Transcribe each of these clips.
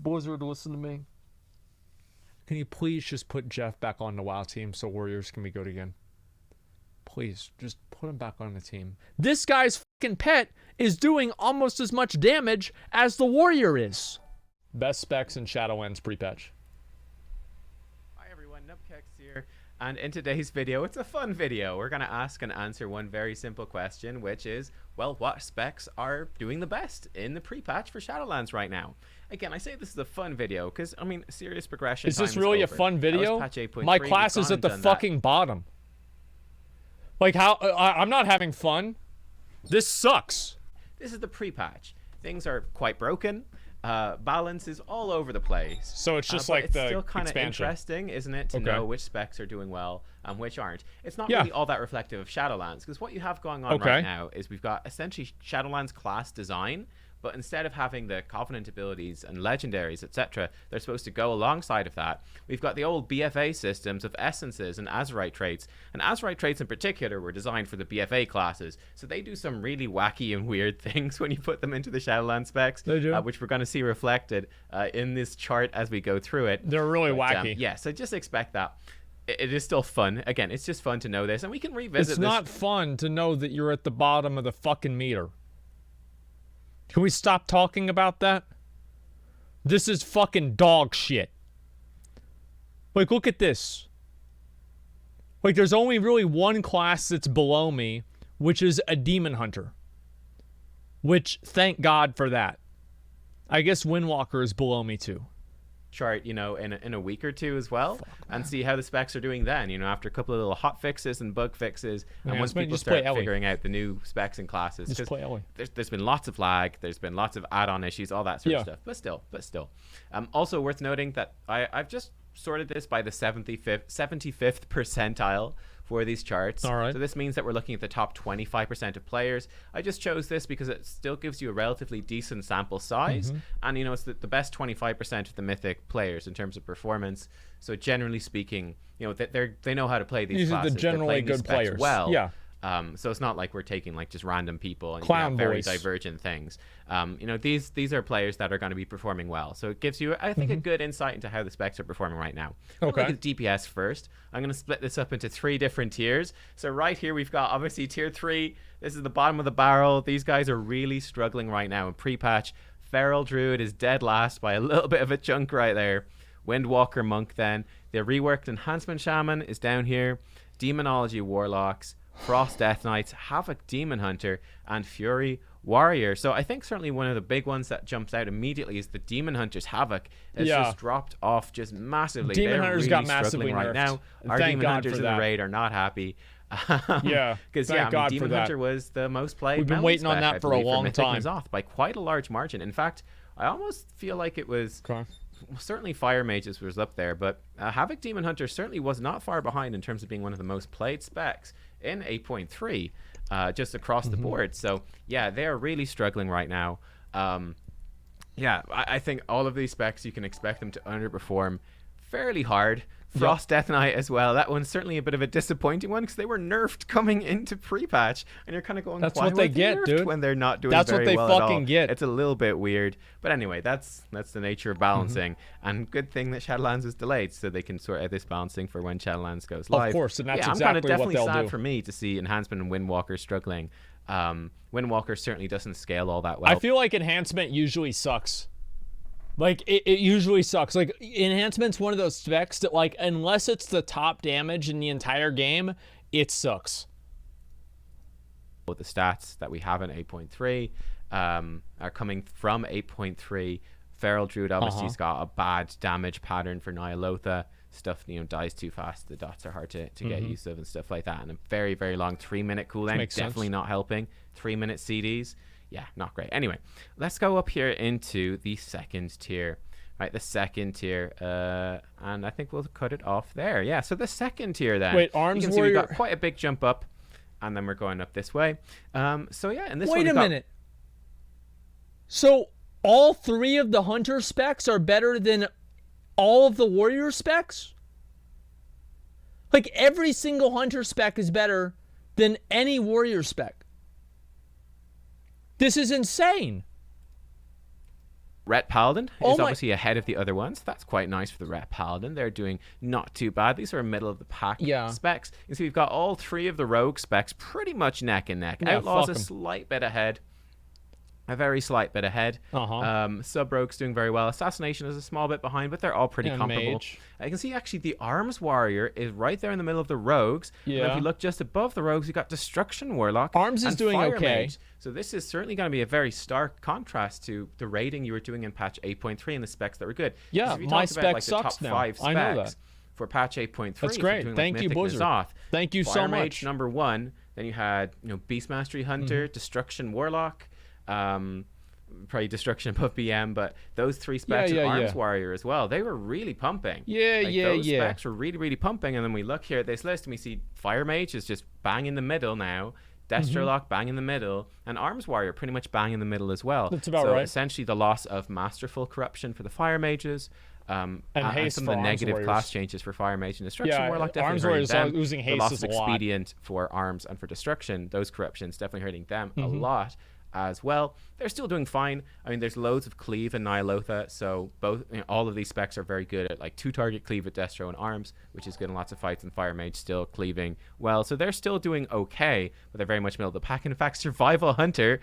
Blizzard, listen to me. Can you please just put Jeff back on the WoW team so Warriors can be good again? Please, just put him back on the team. This guy's fucking pet is doing almost as much damage as the Warrior is. Best specs in Shadowlands pre-patch. Hi everyone, Nubkex here. And in today's video, it's a fun video. We're going to ask and answer one very simple question, which is, well, what specs are doing the best in the pre-patch for Shadowlands right now? Again, I say this is a fun video because, I mean, serious progression. Is this really a fun video? My class is at the fucking bottom. Like, how? I'm not having fun. This sucks. This is the pre-patch. Things are quite broken. Balance is all over the place. So it's just like the still kind of expansion. Interesting, isn't it, to know which specs are doing well and which aren't. It's not really all that reflective of Shadowlands, because what you have going on right now is we've got essentially Shadowlands class design, but instead of having the Covenant abilities and legendaries, etc., they're supposed to go alongside of that. We've got the old BFA systems of essences and Azerite traits, and Azerite traits in particular were designed for the BFA classes, so they do some really wacky and weird things when you put them into the Shadowlands specs, which we're going to see reflected in this chart as we go through it. They're really wacky. Yeah, so just expect that. It is still fun. Again, it's just fun to know this, and we can revisit this. It's not fun to know that you're at the bottom of the fucking meter. Can we stop talking about that? This is fucking dog shit. Like, look at this. Like, there's only really one class that's below me, which is a Demon Hunter. Which, thank God for that. I guess Windwalker is below me too. Chart, you know, in a week or two as well, and see how the specs are doing then, you know, after a couple of little hot fixes and bug fixes, and once people start figuring out the new specs and classes. Just play Ellie. There's been lots of lag, there's been lots of add-on issues, all that sort of stuff, but still. Also worth noting that I've just sorted this by the 75th percentile for these charts. All right. So this means that we're looking at the top 25% of players. I just chose this because it still gives you a relatively decent sample size, and you know, it's the best 25% of the mythic players in terms of performance. So generally speaking, you know, they know how to play these classes. These are the generally good players. Well, yeah. So it's not like we're taking like just random people and Clown very voice. divergent things. You know, these are players that are going to be performing well. So it gives you, I think, a good insight into how the specs are performing right now. Look at DPS first. I'm going to split this up into 3 different tiers. So right here we've got obviously tier 3. This is the bottom of the barrel. These guys are really struggling right now in pre-patch. Feral Druid is dead last by a little bit of a chunk right there. Windwalker Monk then. The reworked Enhancement Shaman is down here. Demonology Warlocks, Frost Death Knights, Havoc Demon Hunter, and Fury Warrior. So I think certainly one of the big ones that jumps out immediately is the Demon Hunter's Havoc. It's just dropped off just massively. Demon They're Hunter's really got massively struggling right now. Our Thank Demon God Hunters for in the that. raid are not happy. Because Demon Hunter was the most played. We've been waiting on that for a long time. N'Zoth by quite a large margin. In fact, I almost feel like it was certainly Fire Mages was up there, but Havoc Demon Hunter certainly was not far behind in terms of being one of the most played specs in 8.3. Just across the board. So yeah, they're really struggling right now. Yeah, I think all of these specs, you can expect them to underperform fairly hard. Frost Death Knight as well. That one's certainly a bit of a disappointing one because they were nerfed coming into pre-patch, and you're kind of going, that's why what they were get, nerfed dude. When they're not doing that's very what they well at fucking all. get. It's a little bit weird, but anyway, that's the nature of balancing. And good thing that Shadowlands is delayed, so they can sort out this balancing for when Shadowlands goes live. Of course, and that's I'm exactly definitely what they'll sad do. for me to see Enhancement and Windwalker struggling. Windwalker certainly doesn't scale all that well. I feel like Enhancement usually sucks. Like, it usually sucks. Like, Enhancement's one of those specs that, like, unless it's the top damage in the entire game, it sucks. With the stats that we have in 8.3 are coming from 8.3. Feral Druid obviously has got a bad damage pattern for Nyalotha. Stuff, you know, dies too fast. The dots are hard to get used of and stuff like that. And a very, very long 3-minute cooldown. Definitely not helping. 3-minute CDs. Yeah, not great. Anyway, let's go up here into the second tier. Right, the second tier. And I think we'll cut it off there. Yeah, so the second tier then. Wait, Arms you can see Warrior... we've got quite a big jump up. And then we're going up this way. So yeah, and this one... Wait a minute. So all 3 of the Hunter specs are better than all of the Warrior specs? Like, every single Hunter spec is better than any Warrior spec. This is insane. Ret Paladin Oh is my- obviously ahead of the other ones. That's quite nice for the Ret Paladin. They're doing not too bad. These are middle of the pack Yeah. specs. You see, we've got all three of the rogue specs pretty much neck and neck. Yeah, Outlaws fuck a 'em. slight bit ahead. A very slight bit ahead. Sub Rogue's doing very well. Assassination is a small bit behind, but they're all pretty And comparable. Mage. I can see actually the Arms Warrior is right there in the middle of the Rogues. And if Yeah. you look just above the Rogues, you got Destruction Warlock. Arms is and doing Fire okay. Mage. So this is certainly going to be a very stark contrast to the rating you were doing in patch 8.3 and the specs that were good. Yeah, 'Cause if you my talk spec about, like, sucks the now. top 5 I know specs for patch 8.3. That's if you're great. doing, like, Thank you, Mythic Blizzard. N'Zoth, Thank you Fire so Mage much. number 1. Then you had Beastmastery Hunter, Destruction Warlock, probably Destruction above BM, but those 3 specs and Arms Warrior as well. They were really pumping. Those specs were really, really pumping. And then we look here at this list and we see Fire Mage is just bang in the middle now. Destrolock bang in the middle, and Arms Warrior pretty much bang in the middle as well. That's about so right. essentially the loss of Masterful Corruption for the Fire Mages, and haste some for of the Arms negative Warriors. class changes for Fire Mage and Destruction Yeah, Warlock definitely Arms hurting Warriors them. are losing The haste loss is of a lot. Expedient for Arms and for Destruction, those corruptions definitely hurting them Mm-hmm. a lot as well. They're still doing fine. I mean, there's loads of cleave and Nyalotha, so both all of these specs are very good at like 2-target cleave with Destro and Arms, which is good in lots of fights, and Fire Mage still cleaving well. So they're still doing okay, but they're very much middle of the pack. In fact, Survival Hunter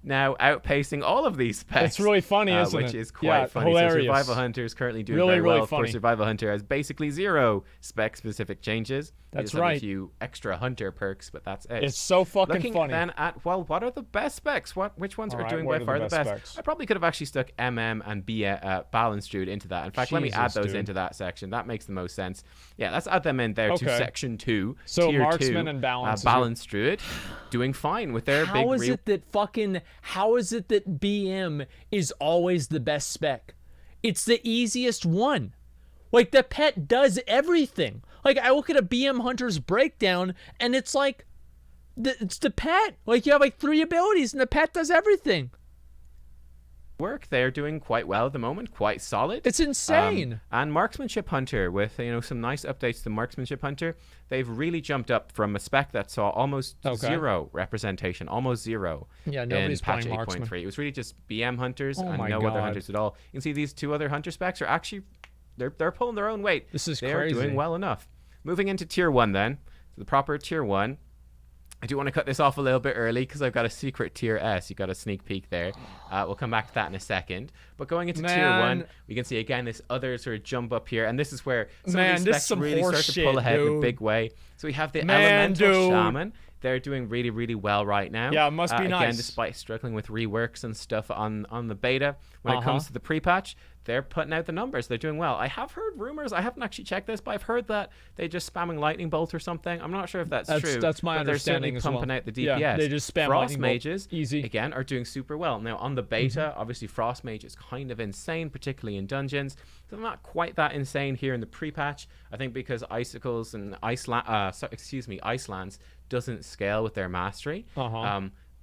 now outpacing all of these specs. It's really funny, isn't which it? is quite funny. Hilarious. So Survival Hunter is currently doing Really, very really well. Of course, funny. Survival Hunter has basically 0 spec-specific changes. They That's just have right. a few extra Hunter perks, but that's it. It's so fucking Looking funny. then at, well, what are the best specs? Which ones All are right, doing what by are far the the best best? specs? I probably could have actually stuck MM and Balance Druid into that. In fact, let me add Jesus, those dude. into that section. That makes the most sense. Yeah, let's add them in there to Okay. section 2. So tier Marksman 2, and Balance is your- Balance Druid doing fine with their How big is it that BM is always the best spec? It's the easiest one. Like, the pet does everything. Like, I look at a BM Hunter's breakdown, and it's like, it's the pet. Like, you have like 3 abilities, and the pet does everything. work. They're doing quite well at the moment, quite solid. It's insane. And Marksmanship Hunter, with some nice updates to Marksmanship Hunter, they've really jumped up from a spec that saw almost 0 representation, almost 0. Yeah, nobody's in patch playing Marksman. 8.3. It was really just BM hunters and my no other God. hunters at all. You can see these 2 other hunter specs are actually they're pulling their own weight. This is They're crazy. doing well enough. Moving into tier 1 then, the proper tier 1. I do want to cut this off a little bit early because I've got a secret tier S. You got a sneak peek there. We'll come back to that in a second. But going into tier 1, we can see again this other sort of jump up here, and this is where some of these this is specs some really start horse to shit, pull ahead in a dude. big way. So we have the Man, Elemental dude. Shaman. They're doing really, really well right now. Yeah, it must be Again, nice. despite struggling with reworks and stuff on the beta. When it comes to the pre-patch, they're putting out the numbers. They're doing well. I have heard rumors. I haven't actually checked this, but I've heard that they're just spamming Lightning Bolt or something. I'm not sure if that's true. That's my but understanding they're as certainly well. pumping out the DPS. Yeah, they just spam Frost Lightning Bolt. Mages, Easy. again, are doing super well. Now, on the beta, obviously, Frost Mage is kind of insane, particularly in dungeons. They're not quite that insane here in the pre-patch. I think because Icicles and Icelands doesn't scale with their mastery.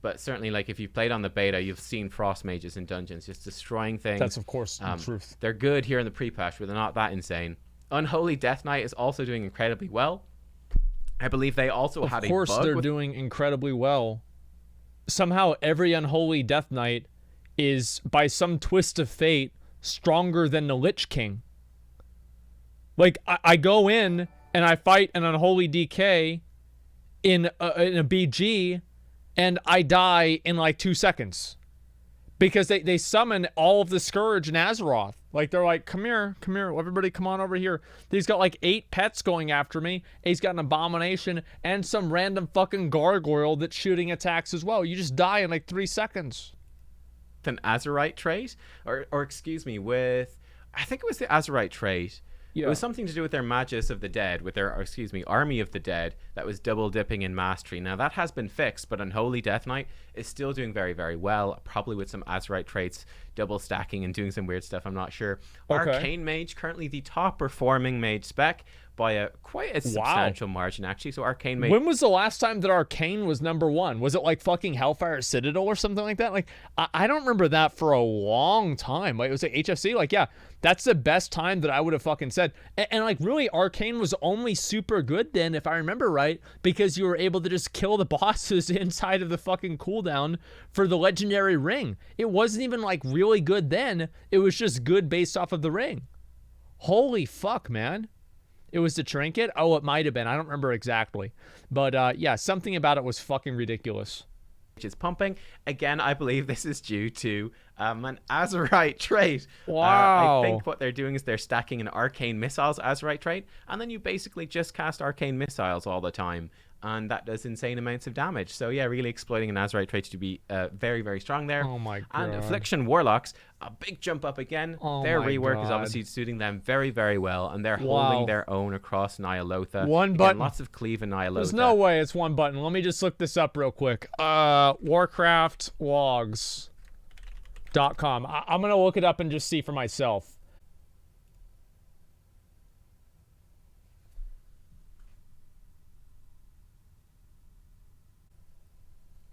But certainly, like, if you've played on the beta, you've seen Frost Mages in dungeons just destroying things. That's, of course, the truth. They're good here in the pre-patch, but they're not that insane. Unholy Death Knight is also doing incredibly well. I believe they also had a bug. Of course, they're doing incredibly well. Somehow, every Unholy Death Knight is, by some twist of fate, stronger than the Lich King. Like, I go in and I fight an Unholy DK in a BG, and I die in like 2 seconds. Because they summon all of the Scourge and Azeroth. Like, they're like, come here, everybody come on over here. He's got like 8 pets going after me. He's got an Abomination and some random fucking gargoyle that's shooting attacks as well. You just die in like 3 seconds. An Azerite trait, or excuse me, with, I think it was the Azerite trait. Yeah. It was something to do with their Magus of the Dead, with their, Army of the Dead, that was double dipping in mastery. Now that has been fixed, but Unholy Death Knight is still doing very, very well, probably with some Azerite traits, double stacking and doing some weird stuff, I'm not sure. Okay. Arcane Mage, currently the top performing mage spec by quite a substantial margin, actually. So Arcane Mage. When was the last time that Arcane was #1? Was it like fucking Hellfire Citadel or something like that? Like, I don't remember that for a long time. Like, it was like HFC. Like, yeah, that's the best time that I would have fucking said. And like, really, Arcane was only super good then, if I remember right, because you were able to just kill the bosses inside of the fucking cooldown. cooldown for the legendary ring. It wasn't even like really good then. It was just good based off of the ring. Holy fuck, man. It was the trinket? Oh, it might have been. I don't remember exactly. But yeah, something about it was fucking ridiculous. Which is pumping. Again, I believe this is due to an Azerite trait. Wow. I think what they're doing is they're stacking an Arcane Missiles Azerite trait, and then you basically just cast Arcane Missiles all the time, and that does insane amounts of damage. So yeah, really exploiting an Azerite trait to be very, very strong there. Oh my god. And Affliction Warlocks, a big jump up again. Oh their my rework god. is obviously suiting them very, very well, and they're holding their own across Nyalotha. One Again, button. lots of cleave in Nyalotha. There's no way it's one button. Let me just look this up real quick. Warcraft logs.com. I'm going to look it up and just see for myself.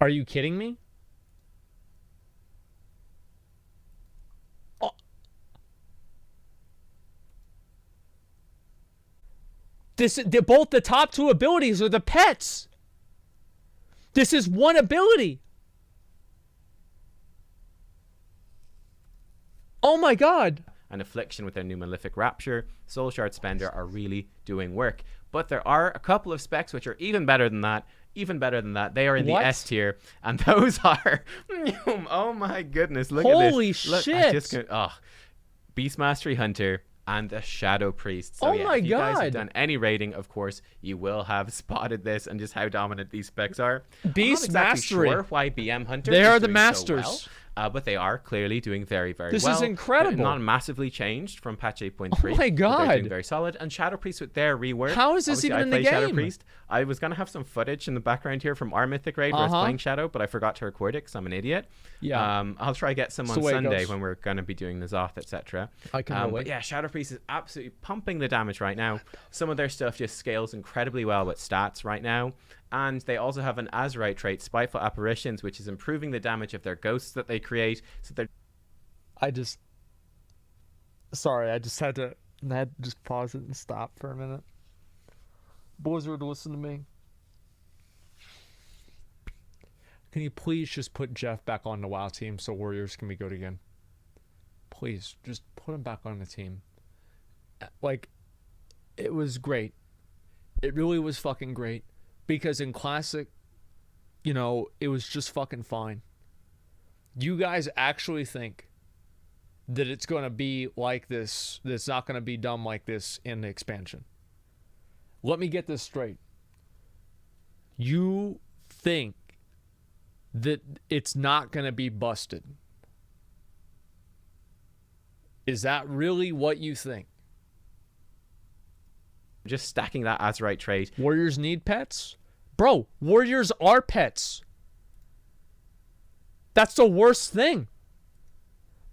Are you kidding me? Oh. Both the top two abilities are the pets. This is one ability. Oh my god. And Affliction with their new Malefic Rapture, Soul Shard Spender are really doing work. But there are a couple of specs which are even better than that. Even better than that. They are in the S tier. And those are... oh my goodness. Look at this. Holy shit. Beast Mastery Hunter and the Shadow Priest. So, oh yeah, my if you god. guys have done any raiding, of course, you will have spotted this and just how dominant these specs are. Beast I'm not exactly Mastery. sure why BM Hunter They is are the doing masters. So well. But they are clearly doing very, very well. This is incredible. Not massively changed from patch 8.3. Oh my god. They're doing very solid. And Shadow Priest with their rework. How is this Obviously, even I in the play Shadow game? Priest. I was going to have some footage in the background here from our Mythic Raid where I was playing Shadow, but I forgot to record it because I'm an idiot. Yeah. I'll try to get some on Sunday when we're going to be doing the Zoth, etc. I can relate. But yeah, Shadow Priest is absolutely pumping the damage right now. Some of their stuff just scales incredibly well with stats right now. And they also have an Azerite trait, Spiteful Apparitions, which is improving the damage of their ghosts that they create. So they're... Sorry, I just had to just pause it and stop for a minute. Blizzard, listen to me. Can you please just put Jeff back on the WoW team so Warriors can be good again? Please, just put him back on the team. Like, it was great. It really was fucking great. Because in Classic, you know, it was just fucking fine. You guys actually think that it's going to be like this, that it's not going to be done like this in the expansion. Let me get this straight. You think that it's not going to be busted? Is that really what you think? Just stacking that Azerite trait. Warriors need pets? Bro, warriors are pets. That's the worst thing.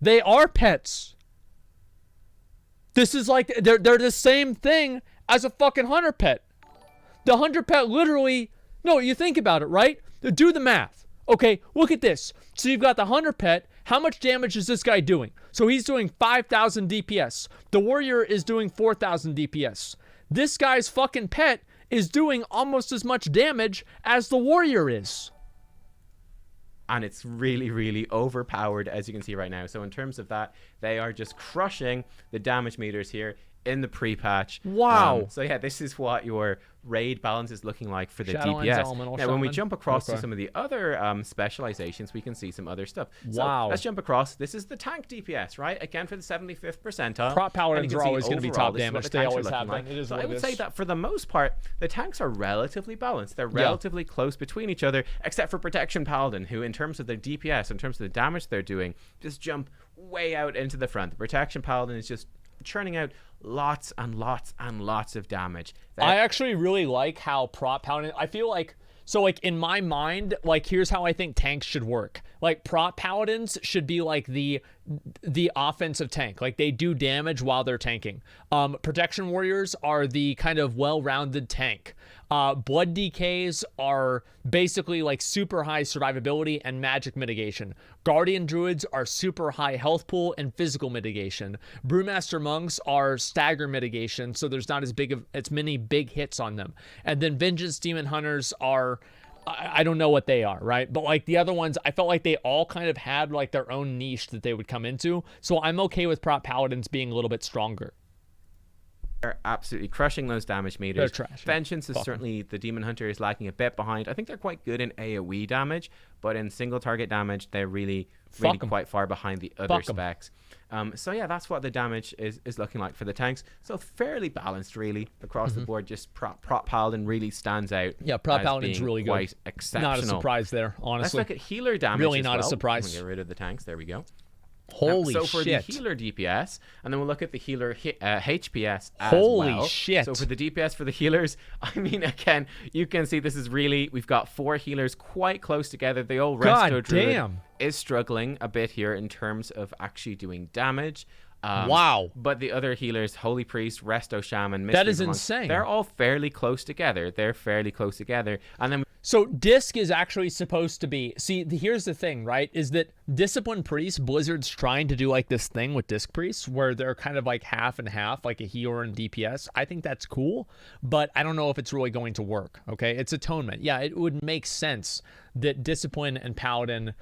They are pets. This is like, they're the same thing as a fucking hunter pet. The hunter pet literally, no, you think about it, right? Do the math. Okay, look at this. So you've got the hunter pet. How much damage is this guy doing? So he's doing 5,000 DPS. The warrior is doing 4,000 DPS. This guy's fucking pet is doing almost as much damage as the warrior is. And it's really, really overpowered, as you can see right now. So in terms of that, they are just crushing the damage meters here in the pre-patch. Wow. So yeah, this is what your raid balance is looking like for the Shadowlands DPS. Elemental Now, when we Shaman. jump across to some of the other specializations, we can see some other stuff. Wow. So let's jump across. This is the tank DPS, right? Again, for the 75th percentile. Prop paladins are always going to be top this is what damage. the They tanks are always looking have like. been. It is So what I it would is. say that for the most part, the tanks are relatively balanced. They're relatively close between each other, except for Protection Paladin, who in terms of their DPS, in terms of the damage they're doing, just jump way out into the front. The Protection Paladin is just churning out lots and lots and lots of damage. I actually really like how prop paladin, I feel like, so like in my mind, like here's how I think tanks should work. Like prop paladins should be like the offensive tank. Like they do damage while they're tanking. Protection warriors are the kind of well-rounded tank. Blood DKs are basically like super high survivability and magic mitigation. Guardian druids are super high health pool and physical mitigation. Brewmaster monks are stagger mitigation, so there's not as many big hits on them. And then vengeance demon hunters are I don't know what they are, right? But like the other ones, I felt like they all kind of had like their own niche that they would come into. So I'm okay with prop paladins being a little bit stronger. They're absolutely crushing those damage meters. They're trash. Vengeance is certainly, the Demon Hunter is lacking a bit behind. I think they're quite good in AoE damage, but in single target damage, they're really quite far behind the other specs. So yeah, that's what the damage is looking like for the tanks. So fairly balanced, really, across the board. Just prop paladin really stands out. Yeah, prop paladin's really good. Quite exceptional. Not a surprise there, honestly. Let's look at healer damage. Really as not well. a surprise. Get rid of the tanks. There we go. Holy shit. So for the healer DPS, and then we'll look at the healer HPS as Holy well. shit. So for the DPS for the healers, I mean, again, you can see this is really, we've got 4 healers quite close together. The old Resto Druid is struggling a bit here in terms of actually doing damage. Wow. But the other healers, Holy Priest, Resto Shaman, that is insane. They're all fairly close together. And then so Disc is actually supposed to be, see, here's the thing, right, is that Discipline Priest, Blizzard's trying to do like this thing with Disc Priests where they're kind of like half and half, like a healer and DPS. I think that's cool, but I don't know if it's really going to work, okay? It's atonement. Yeah, it would make sense that Discipline and Paladin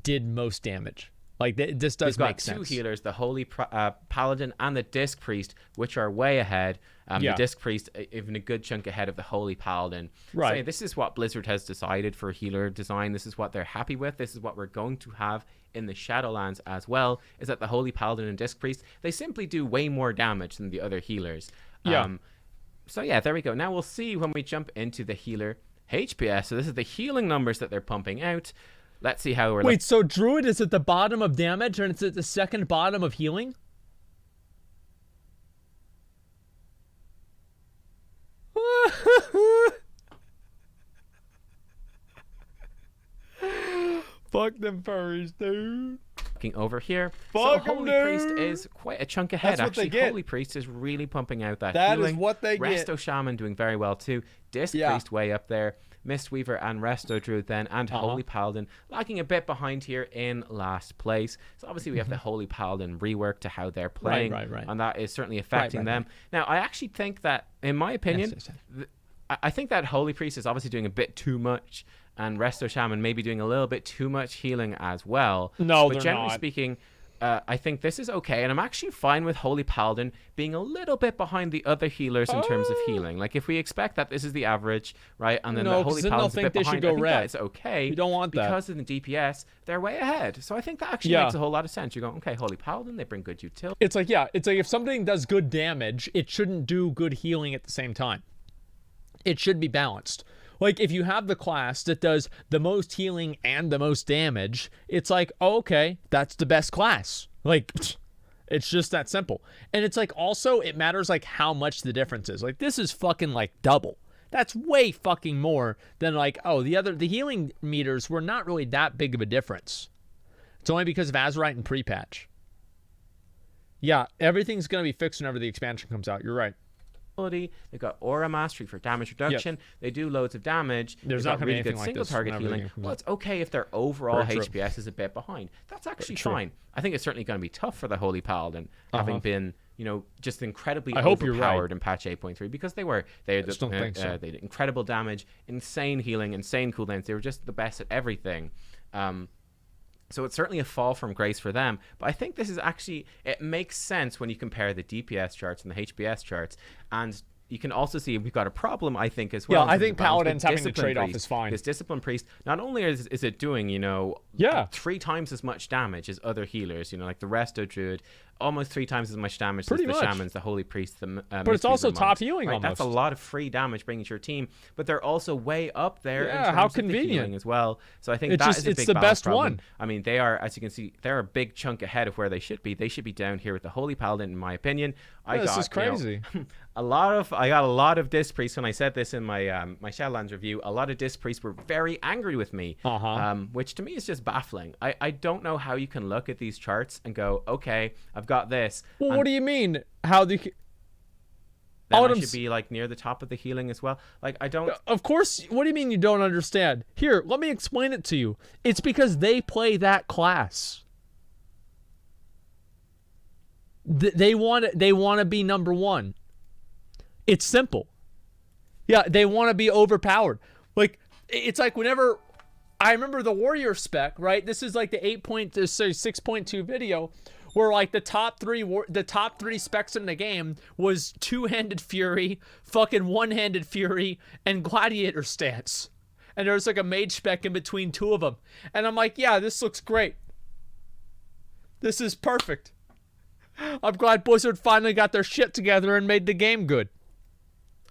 did most damage. Like, this does make sense. We've got 2 healers, the Holy Paladin and the Disc Priest, which are way ahead. The Disc Priest even a good chunk ahead of the Holy Paladin. Right. So this is what Blizzard has decided for healer design. This is what they're happy with. This is what we're going to have in the Shadowlands as well, is that the Holy Paladin and Disc Priest, they simply do way more damage than the other healers. Yeah. So yeah, there we go. Now we'll see when we jump into the healer HPS. So this is the healing numbers that they're pumping out. Let's see how we're... Wait, so Druid is at the bottom of damage and it's at the second bottom of healing? Fuck them furries, dude. Looking over here. Fuck so Holy Priest is quite a chunk ahead. That's what actually, they get. Holy Priest is really pumping out that That healing. is what they get. Resto Shaman doing very well too. Disc Priest way up there. Mistweaver and Resto Druid then, and Holy Paladin lagging a bit behind here in last place. So obviously we have the Holy Paladin rework to how they're playing, and that is certainly affecting them. Now I actually think that, in my opinion, I think that Holy Priest is obviously doing a bit too much, and Resto Shaman maybe doing a little bit too much healing as well. No, but generally speaking, I think this is okay, and I'm actually fine with Holy Paladin being a little bit behind the other healers in terms of healing. Like, if we expect that this is the average, right, and then the Holy Paladin's a bit behind, I think that it's okay. You don't want that. Because in the DPS, they're way ahead. So I think that actually makes a whole lot of sense. You're going, okay, Holy Paladin, they bring good utility. It's like, it's like if something does good damage, it shouldn't do good healing at the same time. It should be balanced. Like, if you have the class that does the most healing and the most damage, it's like, oh, okay, that's the best class. Like, it's just that simple. And it's like, also, it matters, like, how much the difference is. Like, this is fucking, like, double. That's way fucking more than, like, oh, the healing meters were not really that big of a difference. It's only because of Azerite and pre-patch. Yeah, everything's going to be fixed whenever the expansion comes out. You're right. They've got Aura Mastery for damage reduction. They do loads of damage. There's not going to be anything good like single this target healing. Well, it's okay if their overall HPS is a bit behind. That's actually fine. I think it's certainly going to be tough for the Holy Paladin, having been, just incredibly overpowered in patch 8.3, because they had incredible damage, insane healing, insane cooldowns. They were just the best at everything. So it's certainly a fall from grace for them. But I think this is actually, it makes sense when you compare the DPS charts and the HPS charts. And you can also see we've got a problem, I think, as well. Yeah, I think Paladins having the trade-off is fine. This Discipline Priest, not only is it doing, 3 times as much damage as other healers, like the Resto Druid, almost 3 times as much damage as the Shamans, the Holy Priest, the but it's also top healing almost. That's a lot of free damage bringing to your team, but they're also way up there in terms how of convenient. the healing as well. So I think it's the best problem. one. I mean, they are, as you can see, they're a big chunk ahead of where they should be. They should be down here with the Holy Paladin, in my opinion. This is crazy. I got a lot of Disc Priests when I said this in my my Shadowlands review. A lot of Disc Priests were very angry with me, which to me is just baffling. I don't know how you can look at these charts and go, okay, I've got this. Well, what do you mean? How the I should be like near the top of the healing as well. Like, I don't. Of course. What do you mean you don't understand? Here, let me explain it to you. It's because they play that class. They want to be number one. It's simple. Yeah, they want to be overpowered. Like, it's like whenever I remember the Warrior spec, right? This is like the 6.2 video where like the top three specs in the game was two-handed Fury, fucking one-handed Fury, and Gladiator stance. And there's like a mage spec in between two of them. And I'm like, yeah, this looks great. This is perfect. I'm glad Blizzard finally got their shit together and made the game good.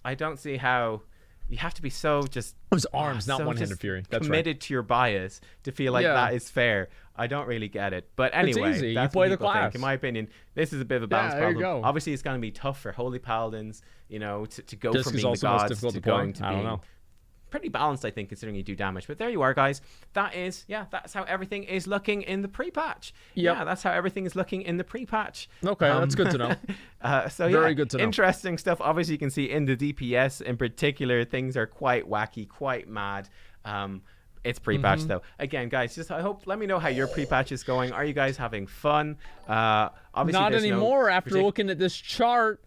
I don't see how you have to be so just... It was arms, not one-handed Fury. That's committed to your bias to feel like that is fair. I don't really get it. But anyway, it's easy. That's you play what the class. think. In my opinion, this is a bit of a balance there problem. You go. Obviously, it's going to be tough for Holy Paladins, you know, to go Just from being the gods to going to being... pretty balanced, I think, considering you do damage. But there you are, guys. That's how everything is looking in the pre-patch. Yep. Yeah, that's how everything is looking in the pre-patch. Okay, that's good to know. So very good to know. Interesting stuff. Obviously, you can see in the DPS in particular, things are quite wacky, quite mad. It's pre-patch though. Again, guys, just let me know how your pre-patch is going. Are you guys having fun? Obviously, not anymore after looking at this chart.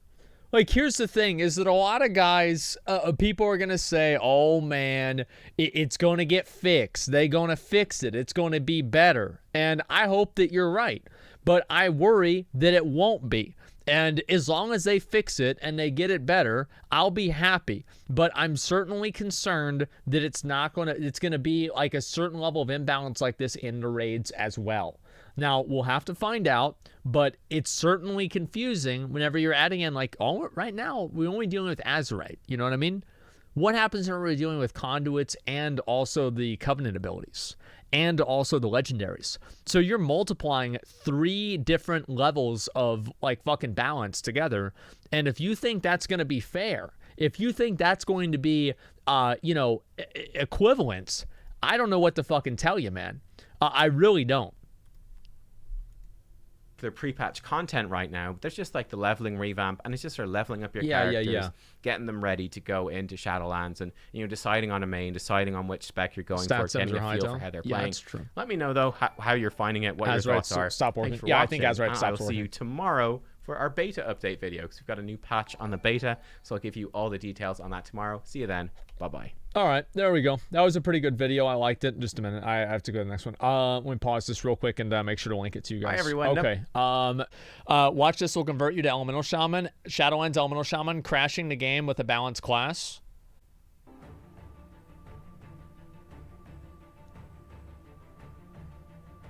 Like, here's the thing, is that a lot of guys, people are going to say, oh, man, it's going to get fixed. They're going to fix it. It's going to be better. And I hope that you're right. But I worry that it won't be. And as long as they fix it and they get it better, I'll be happy. But I'm certainly concerned that it's going to be like a certain level of imbalance like this in the raids as well. Now, we'll have to find out, but it's certainly confusing whenever you're adding in, like, right now, we're only dealing with Azerite. You know what I mean? What happens when we're dealing with conduits and also the Covenant abilities and also the legendaries? So you're multiplying 3 different levels of, like, fucking balance together. And if you think that's going to be fair, if you think that's going to be, equivalent, I don't know what to fucking tell you, man. I really don't. The pre-patch content right now, there's just like the leveling revamp, and it's just sort of leveling up your characters, getting them ready to go into Shadowlands, and deciding on a main, deciding on which spec you're going for, getting a feel for how they're playing. That's true. Let me know though how you're finding it, what your thoughts are. Stop working. Thanks for watching. I think Azerite stopped working. I'll see you tomorrow for our beta update video, because we've got a new patch on the beta, so I'll give you all the details on that tomorrow. See you then. Bye-bye. All right, there we go. That was a pretty good video. I liked it. Just a minute. I have to go to the next one. Let me pause this real quick and make sure to link it to you guys. Bye, everyone. Okay. Watch this will convert you to Elemental Shaman. Shadowlands Elemental Shaman crashing the game with a balanced class.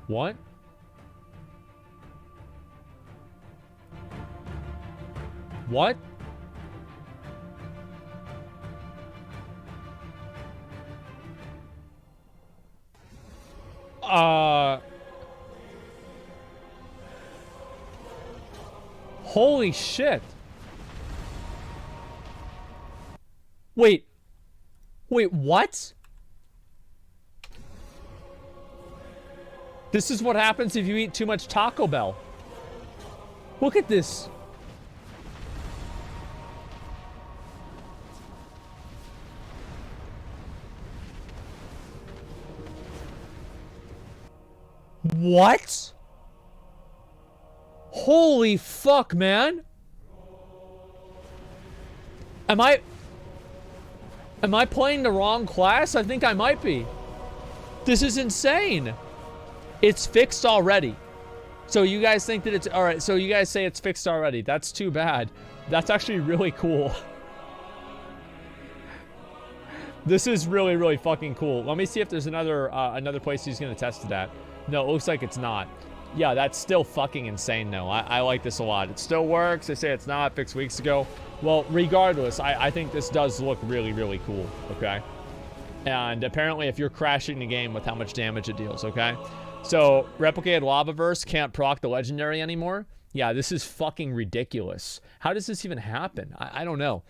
What? What? Holy shit. Wait, what? This is what happens if you eat too much Taco Bell. Look at this. What? Holy fuck, man. Am I playing the wrong class? I think I might be. This is insane. It's fixed already. So you guys think that it's... Alright, so you guys say it's fixed already. That's too bad. That's actually really cool. This is really, really fucking cool. Let me see if there's another place he's going to test it at. No, it looks like it's not. Yeah, that's still fucking insane, though. I like this a lot. It still works. They say it's not fixed weeks ago. Well, regardless, I think this does look really, really cool, okay? And apparently, if you're crashing the game with how much damage it deals, okay? So, Replicated Lavaverse can't proc the Legendary anymore? Yeah, this is fucking ridiculous. How does this even happen? I don't know.